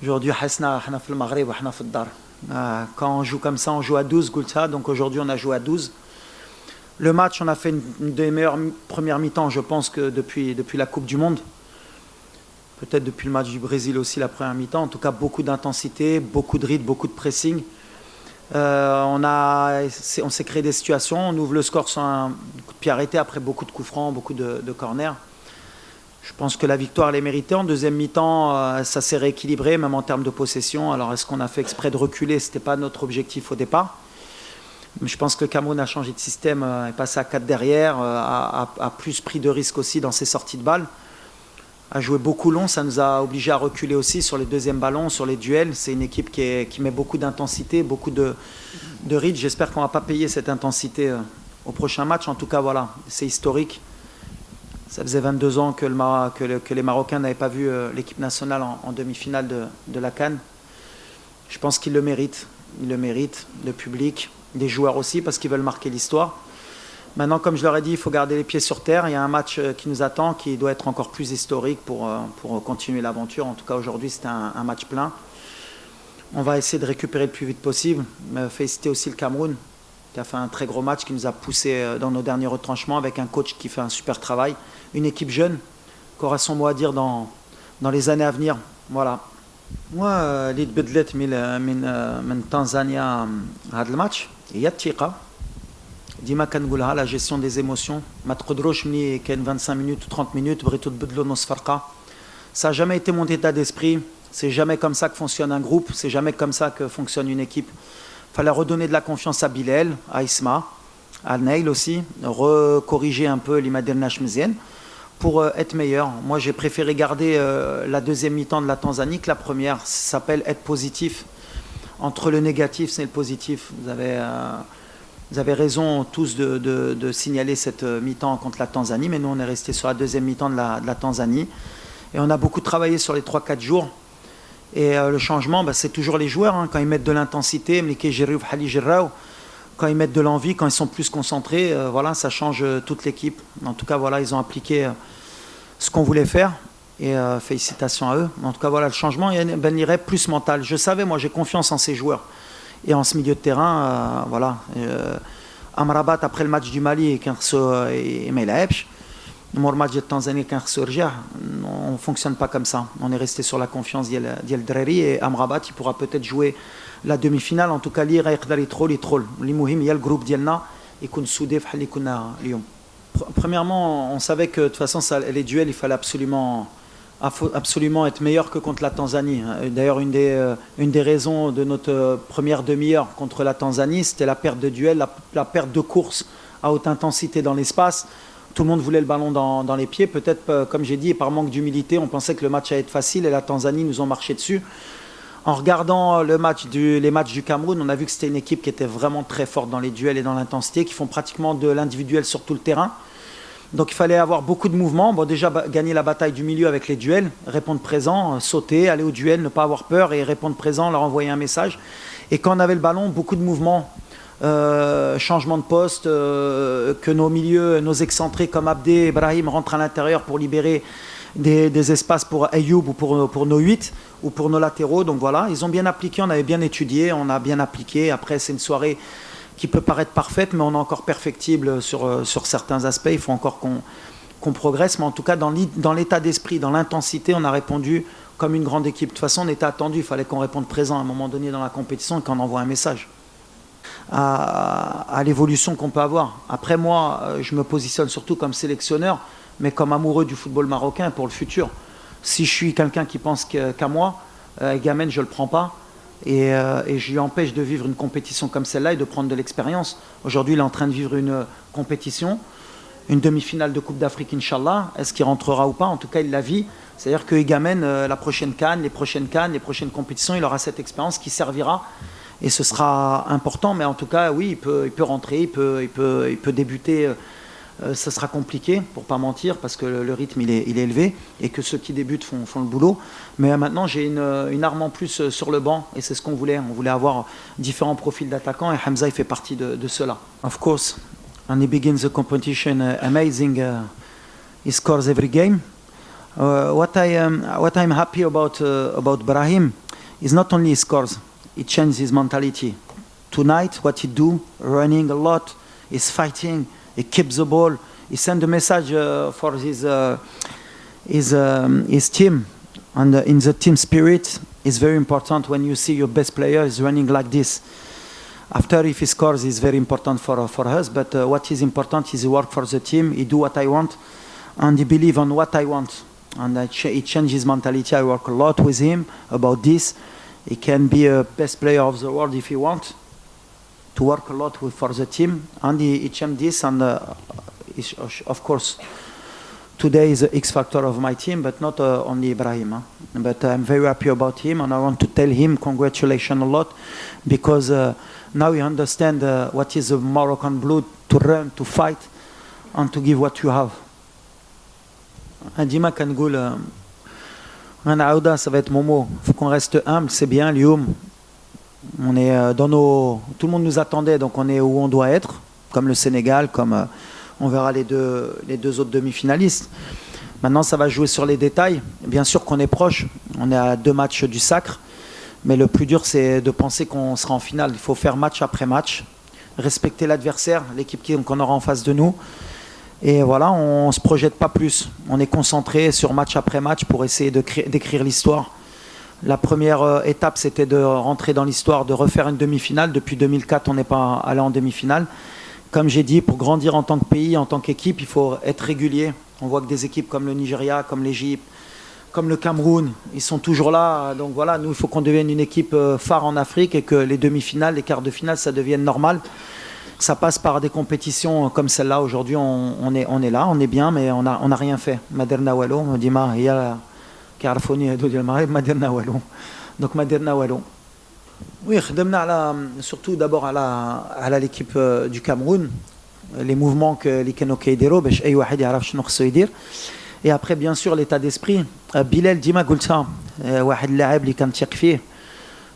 Aujourd'hui, quand on joue comme ça, on joue à 12, Goulta. Donc aujourd'hui, on a joué à 12. Le match, on a fait une des meilleures premières mi-temps, je pense, que depuis la Coupe du Monde. Peut-être depuis le match du Brésil aussi, la première mi-temps. En tout cas, beaucoup d'intensité, beaucoup de rythme, beaucoup de pressing. On s'est créé des situations. On ouvre le score sur un coup de pied arrêté après beaucoup de coups francs, beaucoup de corners. Je pense que la victoire, elle est méritée. En deuxième mi-temps, ça s'est rééquilibré, même en termes de possession. Alors, est-ce qu'on a fait exprès de reculer? Ce n'était pas notre objectif au départ. Mais je pense que le Cameroun a changé de système, est passé à 4 derrière, a plus pris de risques aussi dans ses sorties de balles. A joué beaucoup long, ça nous a obligés à reculer aussi sur les deuxièmes ballons, sur les duels. C'est une équipe qui met beaucoup d'intensité, beaucoup de rythme. J'espère qu'on ne va pas payer cette intensité au prochain match. En tout cas, voilà, c'est historique. Ça faisait 22 ans que les Marocains n'avaient pas vu l'équipe nationale en demi-finale de la CAN. Je pense qu'ils le méritent. Ils le méritent, le public, les joueurs aussi, parce qu'ils veulent marquer l'histoire. Maintenant, comme je leur ai dit, il faut garder les pieds sur terre. Il y a un match qui nous attend, qui doit être encore plus historique pour continuer l'aventure. En tout cas, aujourd'hui, c'était un match plein. On va essayer de récupérer le plus vite possible. Féliciter aussi le Cameroun, qui a fait un très gros match, qui nous a poussé dans nos derniers retranchements, avec un coach qui fait un super travail. Une équipe jeune, qui aura son mot à dire dans les années à venir. Voilà. Moi, اللي تبدلت من تنزانيا هذا الماتش هي الثقة. ديما كنقولها la gestion des émotions. ما تقدروش ملي كاين 25 minutes ou 30 minutes بغيتو تبدلوا نص فرقة. Ça n'a jamais été mon état d'esprit. C'est jamais comme ça que fonctionne un groupe. C'est jamais comme ça que fonctionne une équipe. Fallait redonner de la confiance à Bilal, à Isma, à Neil aussi, recorriger un peu l'Imadernash Mzien pour être meilleur. Moi, j'ai préféré garder la deuxième mi-temps de la Tanzanie que la première. Ça s'appelle être positif. Entre le négatif, c'est le positif. Vous avez raison tous de signaler cette mi-temps contre la Tanzanie, mais nous, on est resté sur la deuxième mi-temps de la Tanzanie. Et on a beaucoup travaillé sur les 3-4 jours. Et le changement, c'est toujours les joueurs. Quand ils mettent de l'intensité, quand ils mettent de l'envie, quand ils sont plus concentrés, voilà, ça change toute l'équipe. En tout cas, voilà, ils ont appliqué ce qu'on voulait faire. Et félicitations à eux. En tout cas, voilà, le changement, il irait plus mental. Je savais, moi, j'ai confiance en ces joueurs. Et en ce milieu de terrain, voilà. Amrabat, après le match du Mali, et Melaebch, le match de Tanzanie, on ne fonctionne pas comme ça. On est resté sur la confiance d'Yel Dreri, et Amrabat, il pourra peut-être jouer la demi-finale. En tout cas, il y a le groupe d'Yelna, et qu'on soudé, Premièrement, on savait que de toute façon, les duels, il fallait absolument être meilleur que contre la Tanzanie. D'ailleurs, une des raisons de notre première demi-heure contre la Tanzanie, c'était la perte de duel, la perte de course à haute intensité dans l'espace. Tout le monde voulait le ballon dans les pieds. Peut-être, comme j'ai dit, par manque d'humilité, on pensait que le match allait être facile et la Tanzanie nous ont marché dessus. En regardant les matchs du Cameroun, on a vu que c'était une équipe qui était vraiment très forte dans les duels et dans l'intensité, qui font pratiquement de l'individuel sur tout le terrain. Donc il fallait avoir beaucoup de mouvements. Bon, déjà gagner la bataille du milieu avec les duels, répondre présent, sauter, aller au duel, ne pas avoir peur et répondre présent, leur envoyer un message. Et quand on avait le ballon, beaucoup de mouvements, changement de poste, que nos milieux, nos excentrés comme Abdé et Ibrahim rentrent à l'intérieur pour libérer des espaces pour Ayoub ou pour nos 8 ou pour nos latéraux. Donc voilà, ils ont bien appliqué, on avait bien étudié, on a bien appliqué. Après, c'est une soirée qui peut paraître parfaite, mais on est encore perfectible sur certains aspects. Il faut encore qu'on progresse. Mais en tout cas, dans l'état d'esprit, dans l'intensité, on a répondu comme une grande équipe. De toute façon, on était attendu. Il fallait qu'on réponde présent à un moment donné dans la compétition et qu'on envoie un message à l'évolution qu'on peut avoir. Après, moi, je me positionne surtout comme sélectionneur, mais comme amoureux du football marocain pour le futur. Si je suis quelqu'un qui pense qu'à moi, Gamen, je ne le prends pas. Et je lui empêche de vivre une compétition comme celle-là et de prendre de l'expérience. Aujourd'hui, il est en train de vivre une compétition, une demi-finale de Coupe d'Afrique, Inch'Allah. Est-ce qu'il rentrera ou pas? En tout cas, il la vit. C'est-à-dire que Gamen, la prochaine CAN, les prochaines compétitions, il aura cette expérience qui servira. Et ce sera important. Mais en tout cas, oui, il peut rentrer, il peut débuter. Ça sera compliqué, pour ne pas mentir, parce que le rythme il est élevé et que ceux qui débutent font le boulot. Mais maintenant, j'ai une arme en plus sur le banc et c'est ce qu'on voulait. On voulait avoir différents profils d'attaquants et Hamza il fait partie de cela. Of course, and he begins the competition amazing. He scores every game. What I'm happy about Brahim, it's not only he scores, he changes his mentality. Tonight, what he do, running a lot, he's fighting, he keeps the ball, he send a message for his team. And in the team spirit, it's very important when you see your best player is running like this. After, if he scores, it's very important for us. But what is important is he work for the team, he do what I want, and he believe on what I want. And he changes his mentality. I work a lot with him about this. He can be a best player of the world if he wants. To work a lot for the team, and he changed this. And of course, today is the X factor of my team, but not only Ibrahim. Huh? But I'm very happy about him, and I want to tell him congratulations a lot, because now he understands what is the Moroccan blood, to run, to fight, and to give what you have. ديما كنقول أنا عودة ça va être Momo. Faut qu'on reste humble, c'est bien. Lyoum, on est dans nos, tout le monde nous attendait, donc on est où on doit être, comme le Sénégal, comme on verra les deux autres demi-finalistes. Maintenant, ça va jouer sur les détails. Bien sûr qu'on est proche, on est à 2 matchs du sacre, mais le plus dur, c'est de penser qu'on sera en finale. Il faut faire match après match, respecter l'adversaire, l'équipe qu'on aura en face de nous. Et voilà, on ne se projette pas plus. On est concentré sur match après match pour essayer d'écrire l'histoire. La première étape, c'était de rentrer dans l'histoire, de refaire une demi-finale. Depuis 2004, on n'est pas allé en demi-finale. Comme j'ai dit, pour grandir en tant que pays, en tant qu'équipe, il faut être régulier. On voit que des équipes comme le Nigeria, comme l'Égypte, comme le Cameroun, ils sont toujours là. Donc voilà, nous, il faut qu'on devienne une équipe phare en Afrique et que les demi-finales, les quarts de finale, ça devienne normal. Ça passe par des compétitions comme celle-là. Aujourd'hui, on est là, on est bien, mais on n'a rien fait. Maderna Wallo, Dima, il y a Carafoni et Dodi al-Maghreb, Maderna Wallo. Donc Maderna Wallo. Oui, surtout d'abord à l'équipe du Cameroun, les mouvements que les Kenoke Idero, et après, bien sûr, l'état d'esprit. Bilal Dima Gulta, واحد اللاعب اللي كنثق فيه.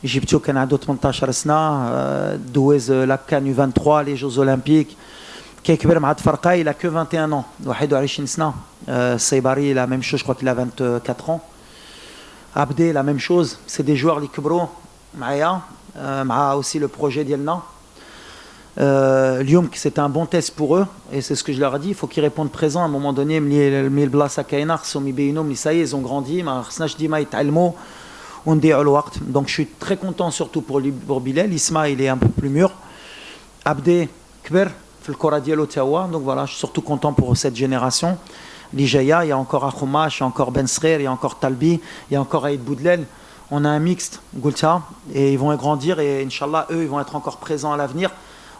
جبتو كان عنده 18 سنه دوز لا كان 23 les Jeux Olympiques كيكبر مع الفرقه il a que 21 ans 21 سنه Saibari la même chose, je crois qu'il a 24 ans. Abdé la même chose, c'est des joueurs اللي كبروا معايا مع aussi le projet ديالنا. Lyoum, c'était un bon test pour eux, et c'est ce que je leur ai dit, il faut qu'ils répondent présent à un moment donné. Ça y est, ils ont grandi, donc je suis très content surtout pour Bilal. Isma, il est un peu plus mûr. Abdé Kber, donc voilà, je suis surtout content pour cette génération. L'Ijaya, il y a encore Akhoumash, il y a encore Ben Srer, il y a encore Talbi, il y a encore Aïd Boudlel. On a un mixte, Goulta, et ils vont grandir, et Inch'Allah, eux, ils vont être encore présents à l'avenir.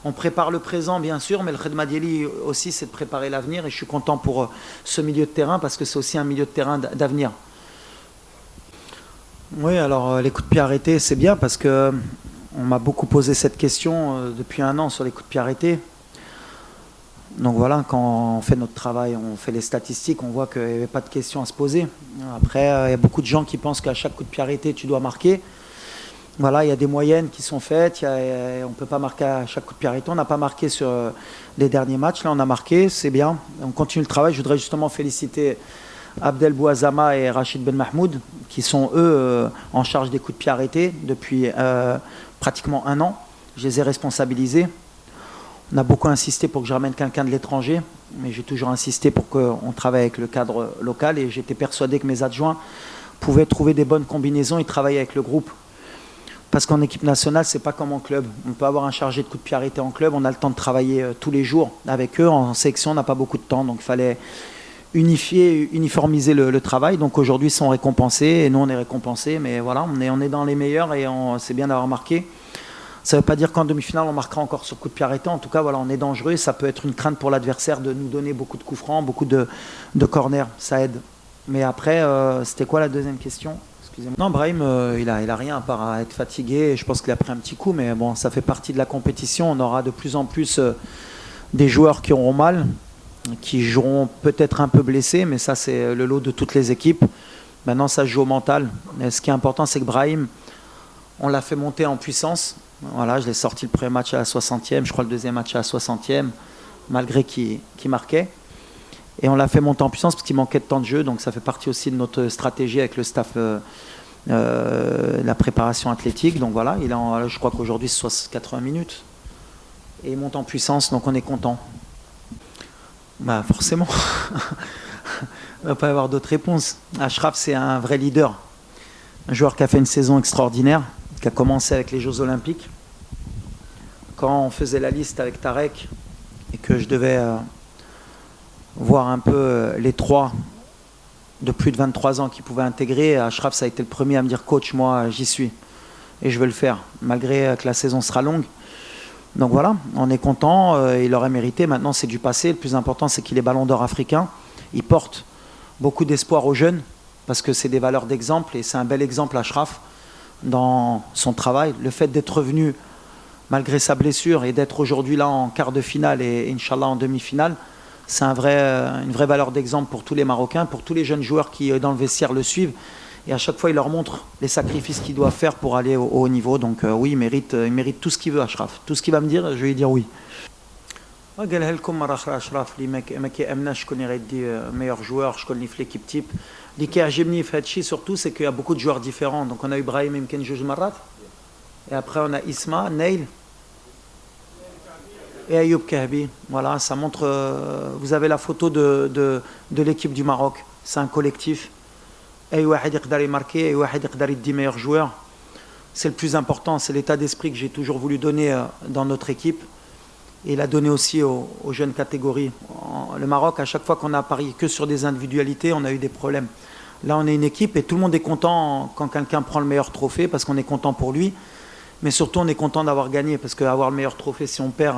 On prépare le présent, bien sûr, mais le Khedma Dieli aussi, c'est de préparer l'avenir, et je suis content pour ce milieu de terrain, parce que c'est aussi un milieu de terrain d'avenir. Oui, alors les coups de pied arrêtés, c'est bien, parce que on m'a beaucoup posé cette question depuis 1 an sur les coups de pied arrêtés. Donc voilà, quand on fait notre travail, on fait les statistiques, on voit qu'il n'y avait pas de questions à se poser. Après, il y a beaucoup de gens qui pensent qu'à chaque coup de pied arrêté, tu dois marquer. Voilà, il y a des moyennes qui sont faites, on ne peut pas marquer à chaque coup de pied arrêté. On n'a pas marqué sur les derniers matchs, là on a marqué, c'est bien. On continue le travail. Je voudrais justement féliciter Abdel Bouazama et Rachid Ben Mahmoud, qui sont eux en charge des coups de pied arrêtés depuis pratiquement 1 an. Je les ai responsabilisés. On a beaucoup insisté pour que je ramène quelqu'un de l'étranger, mais j'ai toujours insisté pour qu'on travaille avec le cadre local, et j'étais persuadé que mes adjoints pouvaient trouver des bonnes combinaisons et travailler avec le groupe. Parce qu'en équipe nationale, c'est pas comme en club. On peut avoir un chargé de coups de pied arrêtés en club, on a le temps de travailler tous les jours avec eux. En sélection, on n'a pas beaucoup de temps, donc il fallait uniformiser le travail. Donc aujourd'hui, ils sont récompensés, et nous, on est récompensés. Mais voilà, on est dans les meilleurs, et c'est bien d'avoir marqué. Ça ne veut pas dire qu'en demi-finale, on marquera encore sur coup de pied arrêté. En tout cas, voilà, on est dangereux. Ça peut être une crainte pour l'adversaire de nous donner beaucoup de coups francs, beaucoup de corners. Ça aide. Mais après, c'était quoi la deuxième question ? Non, Brahim, il a rien à part à être fatigué. Je pense qu'il a pris un petit coup, mais bon, ça fait partie de la compétition. On aura de plus en plus des joueurs qui auront mal, qui joueront peut-être un peu blessés, mais ça, c'est le lot de toutes les équipes. Maintenant, ça se joue au mental. Et ce qui est important, c'est que Brahim, on l'a fait monter en puissance. Voilà, je l'ai sorti le premier match à la 60e, je crois le deuxième match à la 60e, malgré qu'il marquait. Et on l'a fait monter en puissance parce qu'il manquait de temps de jeu, donc ça fait partie aussi de notre stratégie avec le staff la préparation athlétique. Donc voilà, je crois qu'aujourd'hui c'est 80 minutes. Et il monte en puissance, donc on est content. Bah forcément, il ne va pas y avoir d'autres réponses. Achraf, c'est un vrai leader. Un joueur qui a fait une saison extraordinaire, qui a commencé avec les Jeux Olympiques. Quand on faisait la liste avec Tarek et que je devais voir un peu les trois de plus de 23 ans qui pouvaient intégrer, Achraf, ça a été le premier à me dire « Coach, moi, j'y suis. Et je veux le faire, malgré que la saison sera longue. » Donc voilà, on est content, il aurait mérité. Maintenant, c'est du passé. Le plus important, c'est qu'il est ballon d'or africain. Il porte beaucoup d'espoir aux jeunes parce que c'est des valeurs d'exemple et c'est un bel exemple, Achraf, dans son travail. Le fait d'être revenu malgré sa blessure et d'être aujourd'hui là en quart de finale et Inch'Allah en demi-finale, c'est une vraie valeur d'exemple pour tous les Marocains, pour tous les jeunes joueurs qui, dans le vestiaire, le suivent. Et à chaque fois, il leur montre les sacrifices qu'il doit faire pour aller au haut niveau. Donc oui, il mérite tout ce qu'il veut, Achraf. Tout ce qu'il va me dire, je vais lui dire oui. قالها لكم مرة أخرى أشرف اللي ما كيأمناش شكون يغيدي meilleur joueur, شكون اللي في l'équipe type. اللي كيعجبني في هذا الشيء surtout c'est qu'il y a beaucoup de joueurs différents. Donc on a Ibrahim يمكن جوج مرات. Et après on a Isma, Neil et Ayoub Kahbi. Voilà, ça montre. Vous avez la photo de l'équipe du Maroc. C'est un collectif. أي واحد يقدر يماركي أي واحد يقدر يدي meilleur joueur. C'est le plus important, c'est l'état d'esprit que j'ai toujours voulu donner dans notre équipe. Et il a donné aussi aux jeunes catégories. Le Maroc, à chaque fois qu'on a parié que sur des individualités, on a eu des problèmes. Là, on est une équipe et tout le monde est content quand quelqu'un prend le meilleur trophée parce qu'on est content pour lui. Mais surtout, on est content d'avoir gagné parce qu'avoir le meilleur trophée, si on perd,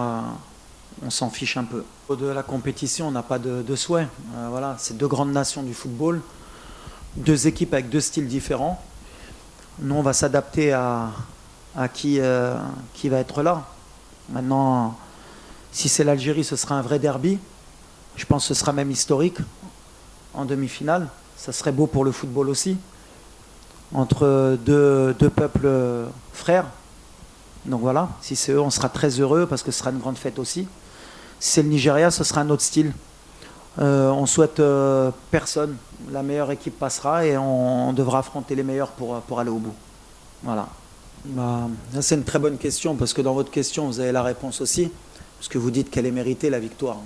on s'en fiche un peu. De la compétition, on n'a pas de souhait. Voilà, c'est deux grandes nations du football. Deux équipes avec deux styles différents. Nous, on va s'adapter à qui va être là. Maintenant, si c'est l'Algérie, ce sera un vrai derby. Je pense que ce sera même historique en demi-finale. Ça serait beau pour le football aussi. Entre deux peuples frères. Donc voilà, si c'est eux, on sera très heureux parce que ce sera une grande fête aussi. Si c'est le Nigeria, ce sera un autre style. On souhaite personne. La meilleure équipe passera et on devra affronter les meilleurs pour aller au bout. Voilà. C'est une très bonne question parce que dans votre question, vous avez la réponse aussi. Parce que vous dites qu'elle est méritée, la victoire.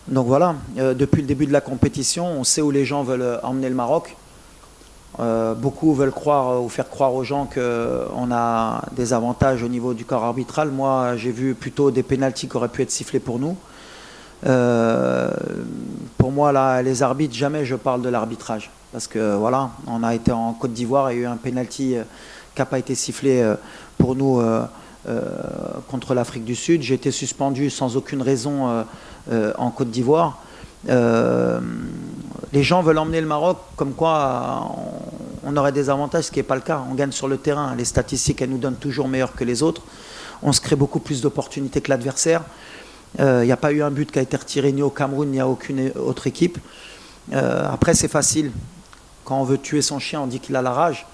Donc voilà, depuis le début de la compétition, on sait où les gens veulent emmener le Maroc. Beaucoup veulent croire ou faire croire aux gens qu'on a des avantages au niveau du corps arbitral. Moi, j'ai vu plutôt des pénaltys qui auraient pu être sifflés pour nous. Pour moi, là, les arbitres, jamais je parle de l'arbitrage. Parce que voilà, on a été en Côte d'Ivoire, il y a eu un pénalty qui n'a pas été sifflé pour nous contre l'Afrique du Sud. J'ai été suspendu sans aucune raison en Côte d'Ivoire. Les gens veulent emmener le Maroc comme quoi on aurait des avantages, ce qui n'est pas le cas. On gagne sur le terrain. Les statistiques, elles nous donnent toujours meilleurs que les autres. On se crée beaucoup plus d'opportunités que l'adversaire. Il n'y a pas eu un but qui a été retiré ni au Cameroun ni à aucune autre équipe. Après, c'est facile. Quand on veut tuer son chien, on dit qu'il a la rage.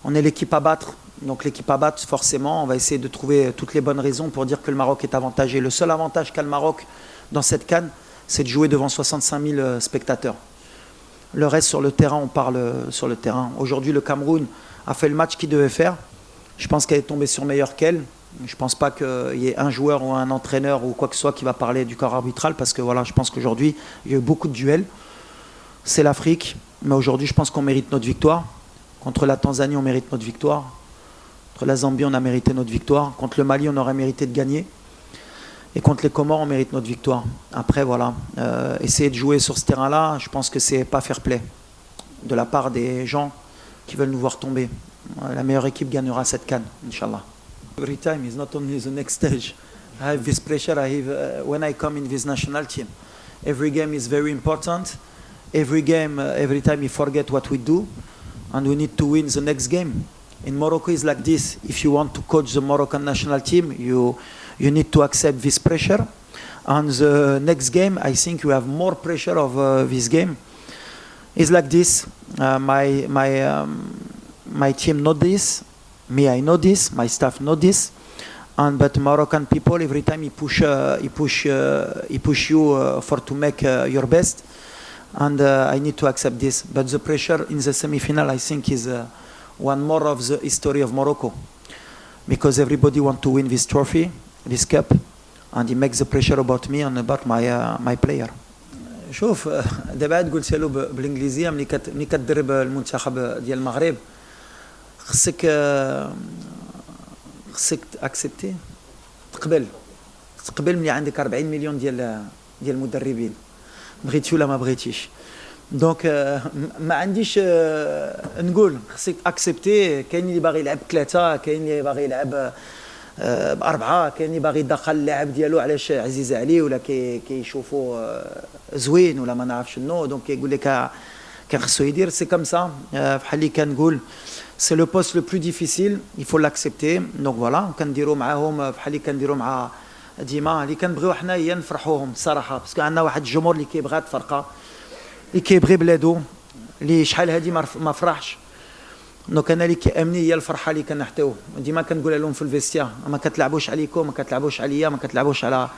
On est l'équipe à battre. Donc l'équipe à battre, forcément, on va essayer de trouver toutes les bonnes raisons pour dire que le Maroc est avantagé. Le seul avantage qu'a le Maroc dans cette CAN, c'est de jouer devant 65 000 spectateurs. Le reste, sur le terrain, on parle sur le terrain. Aujourd'hui, le Cameroun a fait le match qu'il devait faire. Je pense qu'elle est tombée sur meilleure qu'elle. Je ne pense pas qu'il y ait un joueur ou un entraîneur ou quoi que ce soit qui va parler du corps arbitral parce que voilà, je pense qu'aujourd'hui, il y a eu beaucoup de duels. C'est l'Afrique, mais aujourd'hui, je pense qu'on mérite notre victoire. Contre la Tanzanie, on mérite notre victoire. Contre la Zambie, on a mérité notre victoire. Contre le Mali, on aurait mérité de gagner. Et contre les Comores, on mérite notre victoire. Après, voilà, essayer de jouer sur ce terrain-là, je pense que c'est pas fair play de la part des gens qui veulent nous voir tomber. La meilleure équipe gagnera cette CAN, Inch'Allah. Every time is not only the next stage. I have this pressure I have when I come in this national team. Every game is very important. Every game, every time we forget what we do, and we need to win the next game. In Morocco, it's like this. If you want to coach the Moroccan national team, you need to accept this pressure. And the next game, I think you have more pressure of this game. It's like this. My team know this. Me, I know this. My staff know this. But Moroccan people, every time he push you for to make your best. and I need to accept this. But the pressure in the semi-final, I think, is one more of the history of Morocco, because everybody wants to win this trophy, this cup, and he makes the pressure about me and about my player. شوف دابا عاد قلت له بالانجليزيه ملي كتدرب المنتخب ديال المغرب خصك اكسبتي تقبل ملي عندك 40 مليون ديال المدربين، بغيتي ولا ما بغيتيش. دونك ما عنديش نقول خصك اكسبتي. كاين اللي باغي يلعب ثلاثه، كاين اللي باغي يلعب باربعه، كاين اللي باغي يدخل اللاعب ديالو علاش عزيز عليه ولا كيشوفوا زوين ولا ما نعرف شنو. دونك كيقول لك كان خصو يدير سي كوم سا. بحال اللي كنقول سي لو بوست لو بلو ديفيسيل، يفو لاكسبتي. دونك فوالا كنديروا معاهم بحال اللي كنديروا مع ديما اللي كنبغيو حنا هي نفرحوهم الصراحه، باسكو عندنا واحد الجمهور اللي كيبغي هاد الفرقه، اللي كيبغي بلادو، اللي شحال هادي ما فرحش. دونك انا اللي كيامني هي الفرحه اللي كنحتاجو. ديما كنقولها لهم في الفيستيا، ما كتلعبوش عليكم، ما كتلعبوش عليا، ما كتلعبوش على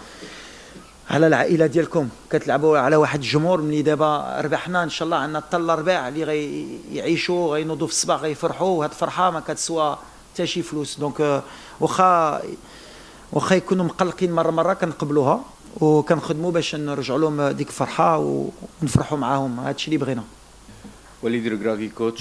العائله ديالكم، كتلعبوا على واحد الجمهور. ملي دابا ربحنا ان شاء الله عندنا حتى الارباع اللي غيعيشوا غينوضوا في الصباح غيفرحوا، وهاد الفرحه ما كتسوى حتى شي فلوس. دونك واخا يكونوا مقلقين مره كنقبلوها وكنخدموا باش نرجعوا لهم ديك الفرحه ونفرحوا معاهم. هادشي اللي بغينا. Walid Regragui, coach.